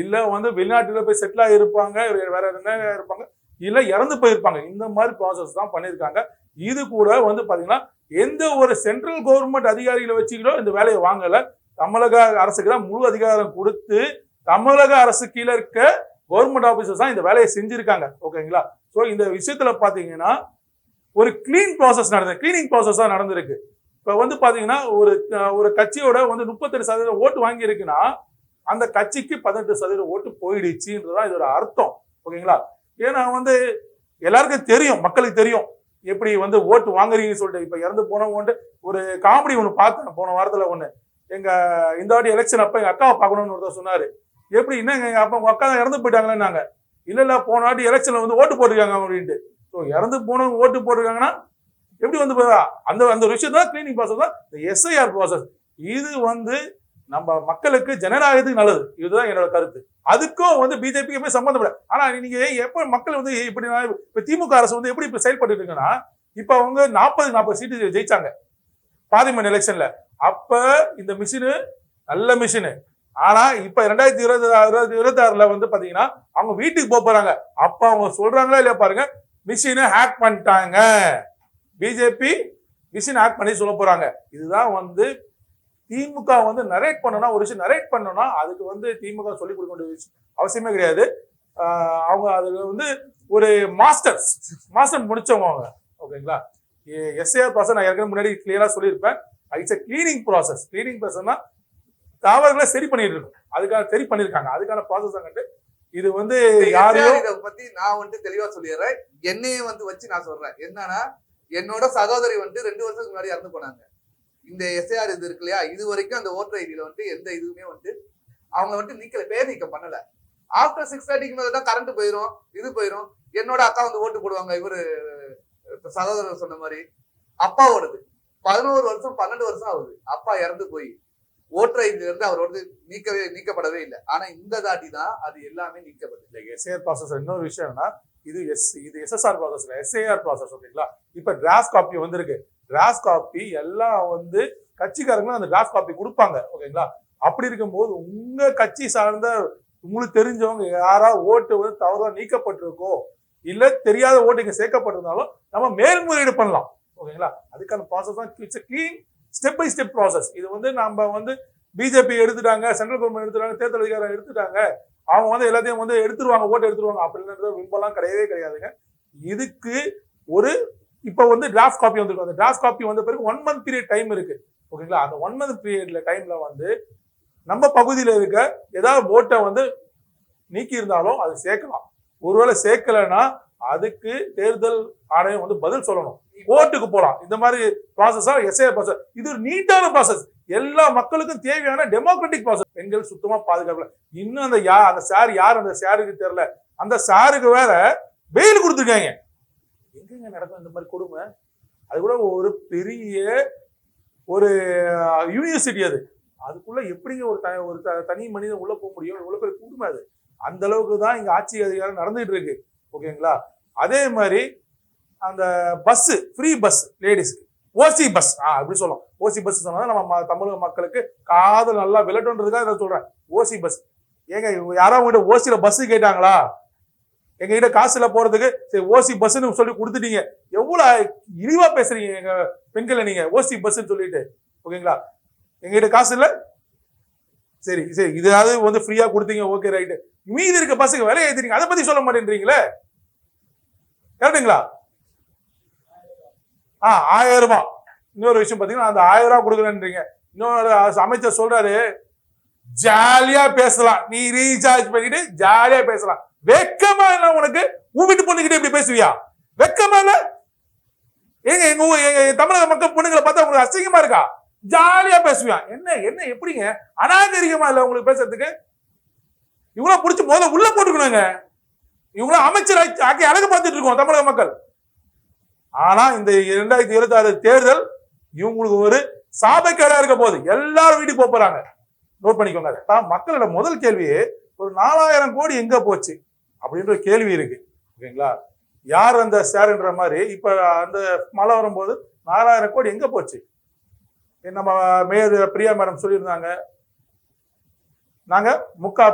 இல்ல வந்து வெளிநாட்டுல போய் செட்டில் ஆகிருப்பாங்க, வேற என்ன இருப்பாங்க, இல்ல இறந்து போயிருப்பாங்க. இந்த மாதிரி ப்ராசஸ் தான் பண்ணியிருக்காங்க. இது கூட வந்து பாத்தீங்கன்னா எந்த ஒரு சென்ட்ரல் கவர்மெண்ட் அதிகாரிகளை வச்சுக்கிட்டோ இந்த வேலையை வாங்கல. தமிழக அரசுக்கு தான் முழு அதிகாரம் கொடுத்து தமிழக அரசு கீழே இருக்க கவர்மெண்ட் ஆபீசர்ஸ் தான் இந்த வேலையை செஞ்சிருக்காங்க. ஓகேங்களா? ஸோ இந்த விஷயத்துல பாத்தீங்கன்னா ஒரு கிளீனிங் ப்ராசஸ் தான் நடந்திருக்கு. இப்ப வந்து பாத்தீங்கன்னா ஒரு கட்சியோட வந்து 38% ஓட்டு வாங்கி இருக்குன்னா அந்த கட்சிக்கு 18% ஓட்டு போயிடுச்சுன்றதுதான் இதோட அர்த்தம். ஓகேங்களா? ஏன்னா வந்து எல்லாருக்கும் தெரியும், மக்களுக்கு தெரியும் எப்படி வந்து ஓட்டு வாங்குறீங்கன்னு சொல்லிட்டு. இப்ப இறந்து போனவங்க ஒரு காமெடி ஒண்ணு பார்த்தேன் போன வாரத்துல. ஒண்ணு எங்க இந்த வாட்டி எலெக்ஷன் அப்ப எங்க அக்காவை பார்க்கணும்னு ஒருத்தர் சொன்னாரு. எப்படி என்னங்க அப்ப உங்க அக்கா தான் இறந்து போயிட்டாங்கன்னாங்க. இல்ல போன வாட்டி எலெக்ஷன்ல வந்து ஓட்டு போட்டிருக்காங்க அப்படின்ட்டு. ஸோ இறந்து போனவங்க ஓட்டு போட்டிருக்காங்கன்னா எப்படி வந்து அந்த அந்த விஷயம் தான் கிளீனிங் ப்ராசஸ் தான் இந்த SIR ப்ராசஸ். இது வந்து நம்ம மக்களுக்கு ஜனநாயகத்துக்கு நல்லது. இதுதான் என்னோட கருத்து. அதுக்கும் வந்து பிஜேபிக்கு எப்பவுமே சம்பந்தம் இல்லை. ஆனா நீங்க எப்ப மக்கள் வந்து இப்படி இப்ப திமுக அரசு வந்து எப்படி இப்ப செயல்பட்டு இருக்குன்னா, இப்ப அவங்க 40 சீட்டு ஜெயிச்சாங்க பார்லிமெண்ட் எலெக்ஷன்ல. அப்ப இந்த மிஷினு நல்ல மிஷினு. ஆனா இப்ப 2026 வந்து பாத்தீங்கன்னா அவங்க வீட்டுக்கு போறாங்க. அப்ப அவங்க சொல்றாங்களா இல்லையா பாருங்க, மிஷினை ஹேக் பண்ணிட்டாங்க. பிஜேபி மிஷின் ஹேக் பண்ணி சொல்ல போறாங்க. இதுதான் வந்து திமுக வந்து நரேட் பண்ணனா, ஒரு விஷயம் நரேட் பண்ணனா அதுக்கு வந்து திமுக சொல்லிக் கொடுக்க வேண்டிய அவசியமே கிடையாது. அவங்க அதுல வந்து ஒரு மாஸ்டர் முடிச்சவங்க அவங்க. ஓகேங்களா? எஸ்ஏஆர் ப்ராசஸ் நான் ஏற்கனவே முன்னாடி கிளியரா சொல்லியிருப்பேன். It's cleaning process. கிளீனிங் ப்ராசஸ்னா தவறுகளை சரி பண்ணிட்டு இருக்கும். அதுக்காக சரி பண்ணிருக்காங்க. அதுக்கான ப்ராசஸ் கண்டு இது வந்து யாரையும் இதை பத்தி நான் வந்து தெளிவா சொல்லிடுறேன். என்னையே வந்து வச்சு நான் சொல்றேன். என்னன்னா, என்னோட சகோதரி வந்து 2 வருஷத்துக்கு முன்னாடி இறந்து போனாங்க. இந்த எஸ்ஏஆர் இது இருக்கு இல்லையா, இது வரைக்கும் அந்த ஓட்டர் ஐடியில வந்து எந்த இதுவுமே வந்து அவங்க வந்து பேர் நீக்கம் பண்ணல. ஆஃப்டர் 6:30க்கு மேலதான் கரண்ட் போயிரும், இது போயிரும். என்னோட அக்கா வந்து ஓட்டு போடுவாங்க. இவரு சகோதரர் சொன்ன மாதிரி அப்பாவோடது 11 வருஷம் 12 வருஷம் ஆகுது. அப்பா இறந்து போய் ஓட்டர் ஐடியில இருந்து அவர் வந்து நீக்கப்படவே இல்லை. ஆனா இந்த தாட்டி தான் அது எல்லாமே நீக்கப்பட்டு. எஸ்ஏஆர் ப்ராசஸ் இன்னொரு விஷயம் என்னன்னா, இது எஸ்எஸ்ஆர் ப்ராசஸ் இல்ல, எஸ்ஏஆர் ப்ராசஸ். ஓகேங்களா? இப்ப டிராஃப்ட் காப்பி வந்திருக்கு. டிராஃப்ட் காப்பி எல்லாம் வந்து கட்சிக்காரங்களும் அந்த டிராஃப்ட் காப்பி கொடுப்பாங்க. ஓகேங்களா? அப்படி இருக்கும்போது உங்க கட்சி சார்ந்த உங்களுக்கு தெரிஞ்சவங்க யாராவது ஓட்டு வந்து தவறா நீக்கப்பட்டிருக்கோ, இல்ல தெரியாத ஓட்டு இங்க சேர்க்கப்பட்டிருந்தாலும் நம்ம மேல்முறையீடு பண்ணலாம். ஓகேங்களா? அதுக்கான ப்ராசஸ் தான். It's clean step by step process. இது வந்து நம்ம வந்து பிஜேபி எடுத்துட்டாங்க, சென்ட்ரல் கவர்மெண்ட் எடுத்துட்டாங்க, தேர்தல் அதிகாரம் எடுத்துட்டாங்க, அவங்க வந்து எல்லாத்தையும் வந்து எடுத்துருவாங்க, ஓட்டு எடுத்துருவாங்க அப்படின்ற விம்பெல்லாம் கிடையவே கிடையாதுங்க. இதுக்கு ஒரு இப்ப வந்து டிராஃப்ட் காப்பி வந்துருக்கும். அந்த டிராஃப்ட் காப்பி வந்த பிறகு 1 month பீரியட் டைம் இருக்கு. ஓகேங்களா? அந்த 1 month பீரியட்ல டைம்ல வந்து நம்ம பகுதியில இருக்க ஏதாவது ஓட்டை வந்து நீக்கி இருந்தாலும் அது சேர்க்கலாம். ஒருவேளை சேர்க்கலைன்னா அதுக்கு தேர்தல் ஆணையம் வந்து பதில் சொல்லணும், கோர்ட்டுக்கு போலாம். இந்த மாதிரி ப்ராசஸா எஸ்ஏஆர் ப்ராசஸ். இது ஒரு நீட்டான ப்ராசஸ், எல்லா மக்களுக்கும் தேவையான டெமோக்ராட்டிக் ப்ராசஸ். பெண்கள் சுத்தமா பாதுகாக்கல. இன்னும் அந்த சார் யார் அந்த சாருக்கு தெரியல. அந்த சாருக்கு வேற பெயில் கொடுத்துருக்காங்க. எங்க நடக்கும் இந்த மாதிரி கொடுமை? அது கூட ஒரு பெரிய ஒரு யூனிவர்சிட்டி, அதுக்குள்ள எப்படிங்க ஒரு தனி மனிதன் உள்ள போக முடியும்? இவ்வளவு பெரிய கொடுமை. அது அந்த அளவுக்கு தான் இங்க ஆட்சி அதிகாரம் நடந்துட்டு இருக்கு. ஓகேங்களா? அதே மாதிரி அந்த பஸ், ஃப்ரீ பஸ் லேடிஸ்க்கு, ஓசி பஸ் அப்படி சொல்லலாம். ஓசி பஸ் சொன்னா நம்ம தமிழக மக்களுக்கு காதல் நல்லா விளட்டுன்றதுக்காக இதை சொல்றேன். ஓசி பஸ். ஏங்க யாரோ உங்ககிட்ட ஓசியில பஸ் கேட்டாங்களா? எங்க கிட்ட காசுல போறதுக்கு சரி ஓசி பஸ்ன்னு சொல்லி கொடுத்துட்டீங்க. எவ்வளவு இழிவா பேசுறீங்க எங்க பெண்களை நீங்க, ஓசி பஸ்ன்னு சொல்லிட்டு. ஓகேங்களா? எங்ககிட்ட காசு இல்ல, சரி சரி இதாவது வந்து ஃப்ரீயா கொடுத்தீங்க, ஓகே ரைட்டு. மீதி இருக்க பஸ்ஸுக்கு விலை ஏத்துறீங்க, அதை பத்தி சொல்ல மாட்டேன்றீங்களே. கரெக்டுங்களா? 1000 ரூபாய். இன்னொரு விஷயம் பாத்தீங்கன்னா, அந்த 1000 ரூபாய் கொடுக்குறேன்றீங்க. இன்னொரு அமைச்சர் சொல்றாரு, ஜாலியா பேசலாம், நீ ரீசார்ஜ் பண்ணிட்டு ஜாலியா பேசலாம். வெக்கமா இல்ல உனக்கு? உன் வீட்டு பொண்ணுகிட்ட இப்படி பேசுவியா? வெக்கமா இல்ல? ஏங்க எங்க தமிழக மக்கள் பொண்ணுங்களை பார்த்தா உங்களுக்கு அசிங்கமா இருக்கா? ஜாலியா பேசுவியான். என்ன என்ன எப்படிங்க அநாகரிகமா இல்ல உங்களுக்கு பேசுறதுக்கு? இவங்கள புடிச்சு முதல்ல உள்ள போட்டுக்கணுங்க. இவங்கள அமைச்சர் ஆக்கி அழகு பார்த்துட்டு இருக்கோம் தமிழக மக்கள். ஆனா இந்த 2026 தேர்தல் இவங்களுக்கு ஒரு சாபக்கேடா இருக்க போது. எல்லாரும் வீட்டுக்கு போறாங்க. நோட் பண்ணிக்கோங்க. மக்களோட முதல் கேள்வி, ஒரு 4000 கோடி எங்க போச்சு அப்படின்ற கேள்வி இருக்கு. ஓகேங்களா? யார் அந்த சார்ன்ற மாதிரி இப்ப அந்த மழை வரும்போது 4000 கோடி எங்க போச்சு? நம்ம மேயர் பிரியா மேடம் சொல்லியிருந்தாங்க, நாங்க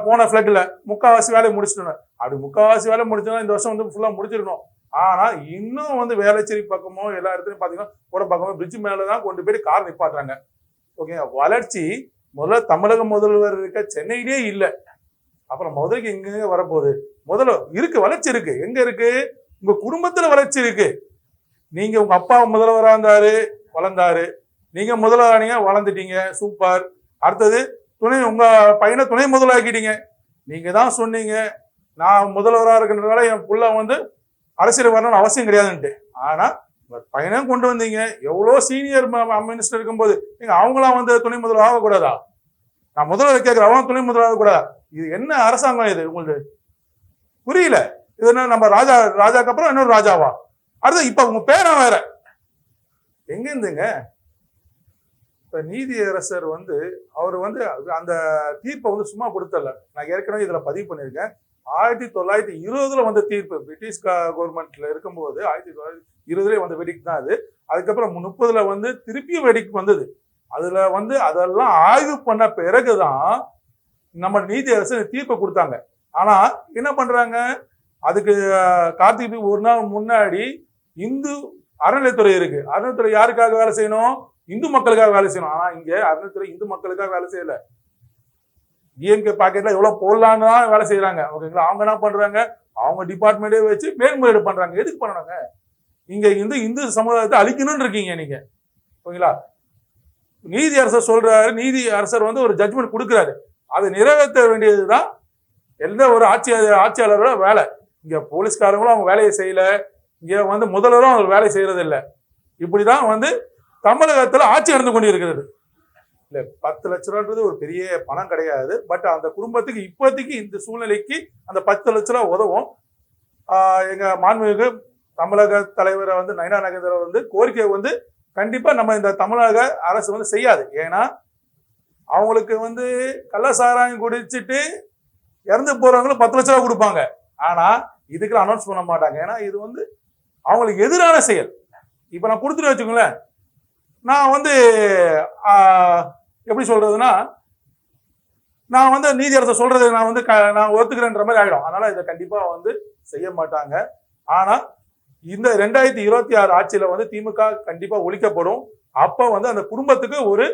போன ஃபிளட்ல முக்காவாசி வேலையை முடிச்சிட்டோம். அப்படி முக்காவாசி வேலை முடிச்சோம்னா இந்த வருஷம் வந்து ஃபுல்லா முடிச்சிருக்கணும். ஆனா இன்னும் வந்து வேளச்சேரி பக்கமோ எல்லா இடத்துலையும் பாத்தீங்கன்னா ஒரு பக்கமோ பிரிட்ஜ் மேலதான் கொண்டு போய் கார் நிப்பாட்டுறாங்க. ஓகே, வளர்ச்சி முதல்ல தமிழக முதல்வர் இருக்க சென்னையிலே இல்ல. அப்புறம் முதலுக்கு எங்க வரப்போகுது? முதல்ல இருக்கு, வளர்ச்சி இருக்கு. எங்க இருக்கு? உங்க குடும்பத்துல வளர்ச்சி இருக்கு. நீங்க உங்க அப்பா முதல்வரா இருந்தாரு, வளர்ந்தாரு. நீங்க முதல்வரானீங்க, வளர்ந்துட்டீங்க, சூப்பர். அடுத்தது உங்க பையனை துணை முதல்வராக்கிட்டீங்க. நீங்க தான் சொன்னீங்க, நான் முதல்வராக இருக்கின்றனால என் புள்ள வந்து அரசியல் வரணும்னு அவசியம் கிடையாதுன்ட்டு. ஆனா பையனையும் கொண்டு வந்தீங்க. எவ்வளோ சீனியர் மினிஸ்டர் இருக்கும்போது நீங்க அவங்களாம் வந்து துணை முதல்வர் ஆகக்கூடாதா? நான் முதல்வர் கேட்கிறேன், அவங்க துணை முதல்வர் ஆகக்கூடாதா? இது என்ன அரசாங்கம் இது உங்களுக்கு? புரியல. இது என்ன நம்ம ராஜாக்கு அப்புறம் இன்னொரு ராஜாவா? அடுத்து இப்ப உங்க பேரன் வேற. எங்க இருந்துங்க? இப்ப நீதியரசர் அவர் அந்த தீர்ப்பை சும்மா கொடுத்தல. நான் ஏற்கனவே இதுல பதிவு பண்ணியிருக்கேன். 1920 வந்த தீர்ப்பு, பிரிட்டிஷ் கவர்மெண்ட்ல இருக்கும்போது 1920 வந்த வெடிக் தான் அது. அதுக்கப்புறம் 30 திருப்பியும் வெடிக் வந்தது. அதுல அதெல்லாம் ஆய்வு பண்ண பிறகுதான் நம்ம நீதியரசர் தீர்ப்பை கொடுத்தாங்க. ஆனா என்ன பண்றாங்க, அதுக்கு கார்த்திகை ஒரு நாள் முன்னாடி இந்து அறநிலைத்துறை இருக்கு. அறநிலைத்துறை யாருக்காக வேலை செய்யணும்? இந்து மக்களுக்காக வேலை செய்யணும். ஆனா இங்க அறநிலைத்துறை இந்து மக்களுக்காக வேலை செய்யல. டிஎம்கே பாக்கெட்ல எவ்வளவு போடலான்னு தான் வேலை செய்யறாங்க. ஓகேங்களா? அவங்க என்ன பண்றாங்க, அவங்க டிபார்ட்மெண்டே வச்சு மேல்முறையீடு பண்றாங்க. எதுக்கு பண்ணாங்க? இங்க இந்து சமுதாயத்தை அழிக்கணும்னு இருக்கீங்க நீங்க. ஓகேங்களா? நீதி அரசர் சொல்றாரு, நீதி அரசர் ஒரு ஜட்ஜ்மெண்ட் கொடுக்குறாரு. அதை நிறைவேற்ற வேண்டியதுதான் எந்த ஒரு ஆட்சியாளரோட வேலை. இங்க போலீஸ்காரங்களும் அவங்க வேலையை செய்யல. இங்க முதல்வரும் அவர் வேலை செய்யறது இல்லை. இப்படிதான் தமிழகத்துல ஆட்சி நடந்து கொண்டு இருக்கிறது. இல்ல 10 லட்ச ரூபான்றது ஒரு பெரிய பணம் கிடையாது. பட் அந்த குடும்பத்துக்கு இப்போதைக்கு இந்த சூழ்நிலைக்கு அந்த 10 லட்ச ரூபா உதவும். எங்க மாண்புமிகு தமிழக தலைவரை நயனா நாகேந்திரன் கோரிக்கை கண்டிப்பா நம்ம இந்த தமிழக அரசு செய்யாது. ஏன்னா அவங்களுக்கு கள்ளசாராயம் குடிச்சிட்டு இறந்து போறவங்களும் 10 லட்ச ரூபா கொடுப்பாங்க. ஆனா இதுக்கு அனௌன்ஸ் பண்ண மாட்டாங்க. ஏன்னா இது அவங்களுக்கு எதிரான செயல். இப்ப நான் கொடுத்துட்டு வச்சுக்கோங்களேன், நான் எப்படி சொல்றதுன்னா, நான் நீதியரசர் சொல்றது நான் ஒத்துக்கிறேன்ற மாதிரி ஆயிடும். அதனால இதை கண்டிப்பா செய்ய மாட்டாங்க. ஆனா இந்த 2026 ஆட்சியில திமுக கண்டிப்பா ஒழிக்கப்படும். அப்ப அந்த குடும்பத்துக்கு ஒரு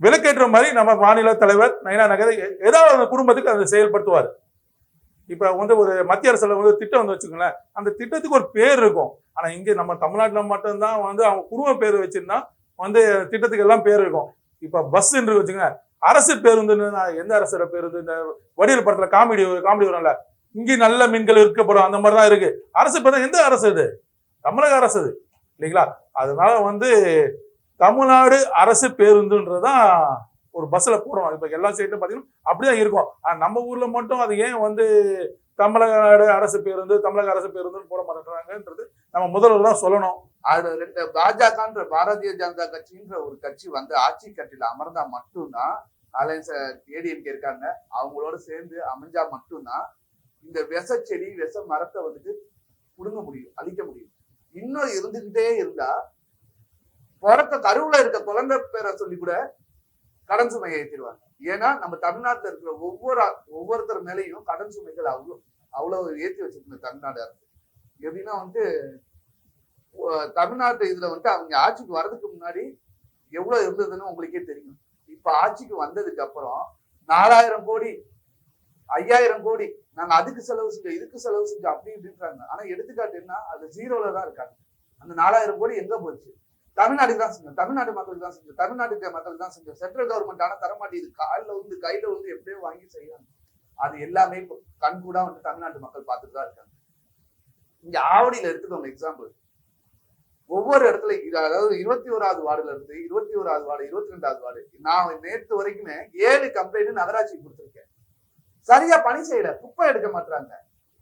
விலக்கேற்ற மாதிரி நம்ம மாநில தலைவர் நயனா நாகேந்திரன் ஏதாவது அந்த குடும்பத்துக்கு அதை செயல்படுத்துவார். இப்ப ஒரு மத்திய அரசுல திட்டம் வச்சுக்கோங்களேன், அந்த திட்டத்துக்கு ஒரு பேர் இருக்கும். ஆனா இங்க நம்ம தமிழ்நாட்டுல மட்டும்தான் அவங்க குடும்ப பேர் வச்சிருந்தா திட்டத்துக்கு எல்லாம் பேர் இருக்கும். இப்ப பஸ் என்று வச்சுக்கோங்க, அரசு பேருந்து, எந்த அரசோட பேருந்து? இந்த வடிவேல் படத்துல காமெடி வரும்ல, இங்கே நல்ல மீன்கள் இருக்கப்படும், அந்த மாதிரிதான் இருக்கு. அரசு பேருந்து எந்த அரசு? இது தமிழக அரசு இல்லைங்களா? அதனால தமிழ்நாடு அரசு பேருந்துன்றதான் ஒரு பஸ்ல போடணும். இப்ப எல்லா ஸ்டேட்டும் பாத்தீங்கன்னா அப்படிதான் இருக்கும். நம்ம ஊர்ல மட்டும் அது ஏன் தமிழ்நாடு அரசு பேருந்து, தமிழக அரசு பேருந்துன்னு போட மாட்டேங்கிறாங்கன்றது நம்ம முதல்ல தான் சொல்லணும். அது பாஜகன்ற பாரதிய ஜனதா கட்சின்ற ஒரு கட்சி ஆட்சி கட்சியில அமர்ந்தா மட்டும்தான், அலையன்ஸ் ஏடிஎம்கே இருக்காங்க, அவங்களோட சேர்ந்து அமைஞ்சா மட்டும்தான் இந்த விஷ செடி விஷ மரத்தை புடுங்க முடியும், அழிக்க முடியும். இன்னும் இருந்துகிட்டே இருந்தா பிறக்க கருவுல இருக்க குழந்தை பேரை சொல்லி கூட கடன் சுமையை ஏற்றிடுவாங்க. ஏன்னா நம்ம தமிழ்நாட்டுல இருக்கிற ஒவ்வொருத்தர் மேலேயும் கடன் சுமைகள் அவ்வளவு ஏற்றி வச்சிருக்க தமிழ்நாடு அரசு. எப்படின்னா தமிழ்நாட்டு இதுல அவங்க ஆட்சிக்கு வர்றதுக்கு முன்னாடி எவ்வளவு இருந்ததுன்னு உங்களுக்கே தெரியும். இப்ப ஆட்சிக்கு வந்ததுக்கு அப்புறம் 4000 கோடி 5000 கோடி நாங்க அதுக்கு செலவு செஞ்சோம், இதுக்கு செலவு செஞ்சோம், அப்படி இப்படின்றாங்க. ஆனா எடுத்துக்காட்டு என்ன, அது 0ல தான் இருக்காங்க. அந்த 4000 கோடி எங்க போச்சு? தமிழ்நாட்டுக்கு தான் செஞ்சோம், தமிழ்நாடு மக்களுக்கு தான் செஞ்சோம், தமிழ்நாட்டுக்கு மக்களுக்கு தான் செஞ்சோம். சென்ட்ரல் கவர்மெண்ட் ஆனா தரமாட்டேங்குது. கையில எப்படியோ வாங்கி செய்யறாங்க. அது எல்லாமே கண் கூட தமிழ்நாட்டு மக்கள் பார்த்துட்டு தான் இருக்காங்க. இங்க ஆவடியில எடுத்துக்கோங்க எக்ஸாம்பிள். ஒவ்வொரு இடத்துல, அதாவது 21வது வார்டுல இருந்து 21வது வார்டு, 22வது வார்டு, நான் நேற்று வரைக்குமே 7 கம்ப்ளைண்ட் நகராட்சி கொடுத்துருக்கேன். சரியா பணி செய்யல, குப்பை எடுக்க மாட்டாங்க.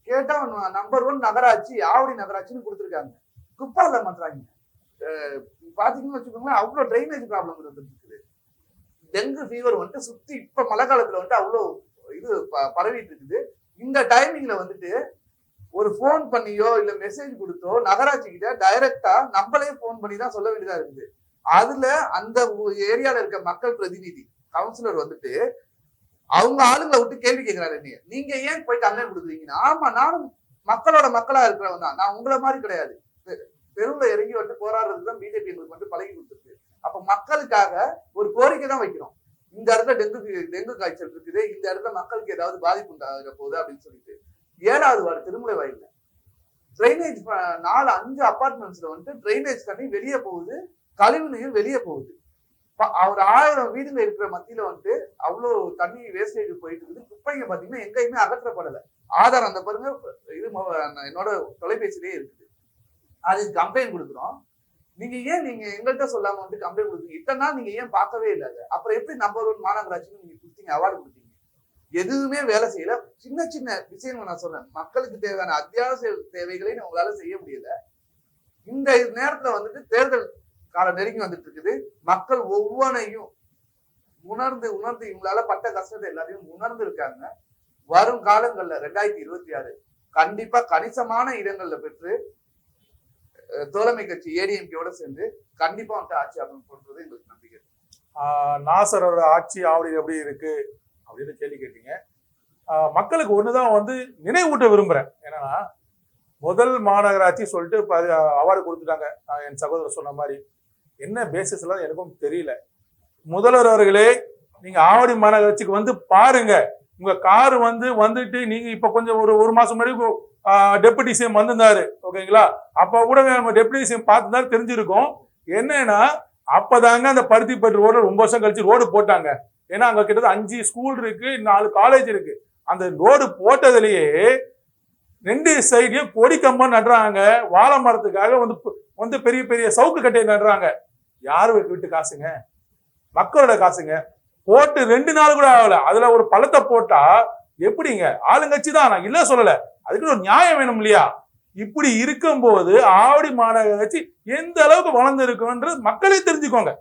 கேட்டா நம்பர் 1 நகராட்சி ஆவடி நகராட்சின்னு கொடுத்துருக்காங்க, குப்பை இல்ல மாட்டாங்க. பாத்தீங்கன்னு வச்சுக்கோங்களேன், அவ்வளவு டிரைனேஜ் ப்ராப்ளம் இருக்குது. டெங்கு ஃபீவர் சுத்தி இப்ப மழை காலத்துல அவ்வளவு இது பரவிட்டு இருக்குது. இந்த டைமிங்ல ஒரு போன் பண்ணியோ இல்ல மெசேஜ் கொடுத்தோ நகராட்சி கிட்ட டைரக்டா நம்மளே போன் பண்ணி தான் சொல்ல வேண்டியதா இருக்குது. அதுல அந்த ஏரியால இருக்க மக்கள் பிரதிநிதி கவுன்சிலர் அவங்க ஆளுங்களை விட்டு கேள்வி கேட்கிறாரு, நீங்க ஏன் போய் கம்ப்ளைண்ட் கொடுக்குறீங்கன்னா, ஆமா நானும் மக்களோட மக்களா இருக்கிறவன் தான், நான் உங்களை மாதிரி கிடையாது, தெருவுல இறங்கி போராடுறதுதான் பிஜேபி எங்களுக்கு பழகி கொடுத்துருக்கு. அப்ப மக்களுக்காக ஒரு கோரிக்கை தான் வைக்கிறோம். இந்த இடத்துல டெங்கு காய்ச்சல் இருக்குது, இந்த இடத்துல மக்களுக்கு ஏதாவது பாதிப்பு உண்டாக போகுது அப்படின்னு சொல்லிட்டு 7வது வார்டு திருமலை வாயில டிரைனேஜ் 4-5 அபார்ட்மெண்ட்ஸ்ல டிரைனேஜ் தண்ணி வெளியே போகுது, கழிவு நீர் வெளியே போகுது. ஒரு 1000 வீடுல இருக்கிற மத்தியில அவ்வளவு தண்ணி வேஸ்டேஜ் போயிட்டு இருக்குது. குப்பைங்க பாத்தீங்கன்னா எங்கேயுமே அகற்றப்படலை. ஆதாரம் அந்த பாருங்க, இது என்னோட தொலைபேசியிலே இருக்குது. அது கம்ப்ளைண்ட் கொடுக்குறோம். நீங்க எங்கள்கிட்ட சொல்லாம கம்ப்ளைண்ட் கொடுத்தீங்க, இத்தனை நாள் நீங்க ஏன் பார்க்கவே இல்லை? அப்புறம் எப்படி நம்பர் 1 மாநகராட்சின்னு நீங்க கொடுத்தீங்க, அவார்டு கொடுத்தீங்க? எதுவுமே வேலை செய்யல. சின்ன சின்ன விஷயங்கள் நான் சொன்னேன், மக்களுக்கு தேவையான அத்தியாவசிய தேவைகளை உங்களால செய்ய முடியல. இந்த நேரத்துல தேர்தல் காலம் நெருங்கி வந்துட்டு இருக்குது. மக்கள் ஒவ்வொன்றையும் உணர்ந்து உணர்ந்து இவங்களால பட்ட கஷ்டத்தை எல்லாத்தையும் உணர்ந்து இருக்காங்க. வரும் காலங்கள்ல 2026 கண்டிப்பா கணிசமான இடங்கள்ல பெற்று தோழமை கட்சி ஏடிஎம்கேவோட சேர்ந்து கண்டிப்பா வந்துட்டு ஆட்சி அமைப்புன்றது எங்களுக்கு நம்பிக்கை. நாசரோட ஆட்சி ஆவடி எப்படி இருக்கு அப்படின்னு கேள்வி கேட்டீங்க. மக்களுக்கு ஒண்ணுதான் வந்து நினைவூட்ட விரும்புறேன். என்னன்னா, முதல் மாநகராட்சி சொல்லிட்டு அவார்டு கொடுத்துட்டாங்க. என் சகோதரர் சொன்ன மாதிரி என்ன பேசிஸ் எல்லாம் எனக்கும் தெரியல. முதல்வர் அவர்களே, நீங்க ஆவடி மாநகராட்சிக்கு வந்து பாருங்க. உங்க கார் வந்துட்டு நீங்க இப்ப கொஞ்சம் ஒரு மாசம் முன்னாடி டெபுட்டி சிஎம் வந்திருந்தாரு, ஓகேங்களா? அப்ப கூட டெபுட்டி சிஎம் பார்த்துதான் தெரிஞ்சிருக்கும். என்னன்னா, அப்பதாங்க அந்த பருத்திப்பட்டு ரோடு ரொம்ப வருஷம் கழிச்சு ரோடு போட்டாங்க. ஏன்னா அங்க கிட்டத்தட்ட 5 ஸ்கூல் இருக்கு, 4 காலேஜ் இருக்கு. அந்த ரோடு போட்டதுலயே 2 சைட்லயும் கொடி கம்பம் நடுறாங்க. வாழை மரத்துக்காக வந்து பெரிய பெரிய சவுக்கு கட்டையை நடுறாங்க. யாரு வீட்டு காசுங்க? மக்களோட காசுங்க. போட்டு 2 நாள் கூட ஆகல. அதுல ஒரு பழத்தை போட்டா எப்படிங்க? ஆளுங்கட்சி தான், நான் இல்ல சொல்லல, அதுக்கு ஒரு நியாயம் வேணும் இல்லையா? இப்படி இருக்கும்போது ஆவடி மாநகராட்சி எந்த அளவுக்கு வளர்ந்து இருக்குன்றது மக்களே தெரிஞ்சுக்கோங்க.